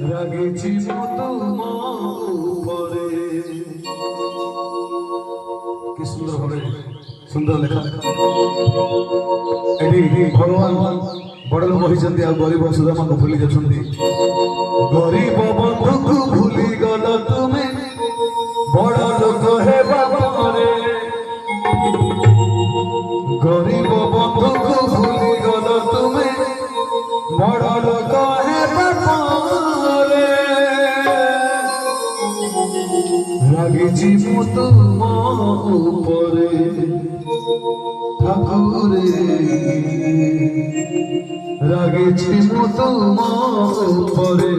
রাগেছি তোমারে। কি সুন্দর হবে, সুন্দর লেখা। এটি ভগবান বড় লোক হইଛନ୍ତି ଆଉ ଗରିବ ସୁଦାମାଙ୍କୁ ଭୁଲି ଯାଉଛନ୍ତି। ଗରିବ ବନ୍ଧୁକୁ ଭୁଲି ଗଲ ତୁମେ ବଡ଼ ଲୋକ ହେବା ପରେ। ଗରିବ ବନ୍ଧୁକୁ ଭୁଲି ଗଲ ତୁମେ ବଡ଼ ଲୋକ ହେବା ପରେ। রাগেছি ମୁଁ ତୁମ ଉପରେ ঠাকুরে। রাগেছি ମୁଁ ତୁମ ଉପରେ